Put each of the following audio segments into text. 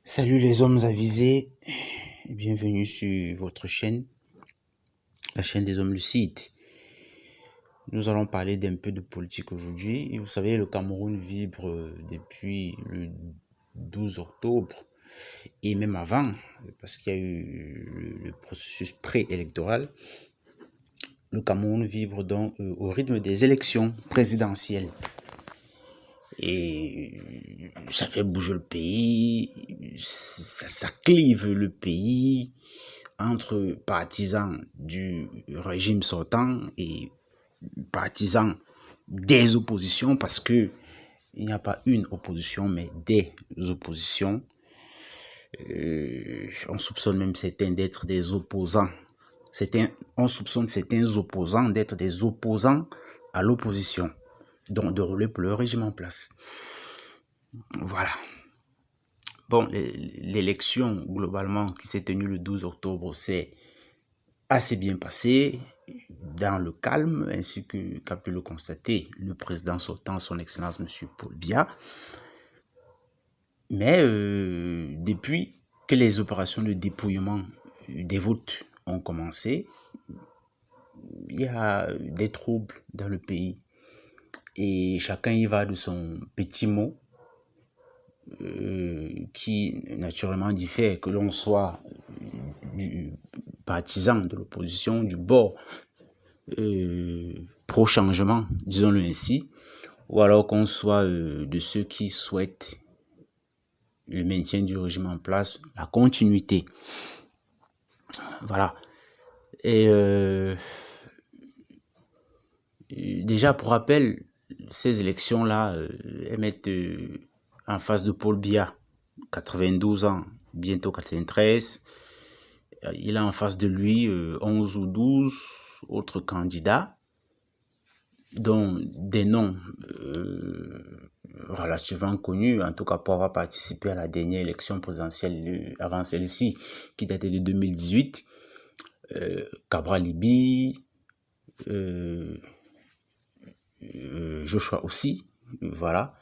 Salut les hommes avisés et bienvenue sur votre chaîne, la chaîne des hommes lucides. Nous allons parler d'un peu de politique aujourd'hui. Et vous savez, le Cameroun vibre depuis le 12 octobre et même avant, parce qu'il y a eu le processus préélectoral. Le Cameroun vibre donc au rythme des élections présidentielles. Et ça fait bouger le pays, ça clive le pays entre partisans du régime sortant et partisans des oppositions, parce que il n'y a pas une opposition mais des oppositions. On soupçonne même certains d'être des opposants. On soupçonne certains opposants d'être des opposants à l'opposition, donc de rouler pour le régime en place. Voilà. Bon, l'élection globalement qui s'est tenue le 12 octobre s'est assez bien passée, dans le calme, ainsi qu'a pu le constater le président sortant, son excellence M. Paul Biya. Mais depuis que les opérations de dépouillement des votes ont commencé, il y a des troubles dans le pays. Et chacun y va de son petit mot, qui naturellement diffère, que l'on soit du partisan de l'opposition, du bord pro-changement, disons-le ainsi, ou alors qu'on soit de ceux qui souhaitent le maintien du régime en place, la continuité. Voilà. Et déjà, pour rappel, ces élections-là, elles mettent en face de Paul Biya, 92 ans, bientôt 93. Il a en face de lui 11 ou 12 autres candidats, dont des noms relativement connus, en tout cas pour avoir participé à la dernière élection présidentielle avant celle-ci, qui datait de 2018. Cabral Libi, Joshua aussi, voilà.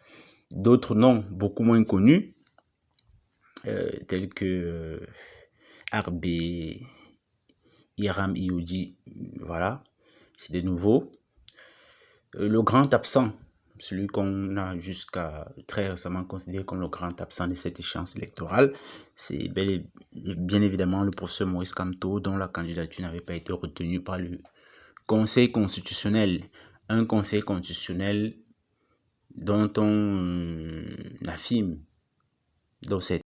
D'autres noms beaucoup moins connus, tels que Arbé, Iram Ioudi, voilà, c'est de nouveau. Le grand absent, celui qu'on a jusqu'à très récemment considéré comme le grand absent de cette échéance électorale, c'est bien évidemment le professeur Maurice Kamto, dont la candidature n'avait pas été retenue par le Conseil constitutionnel. Un conseil constitutionnel dont on affirme, dans cette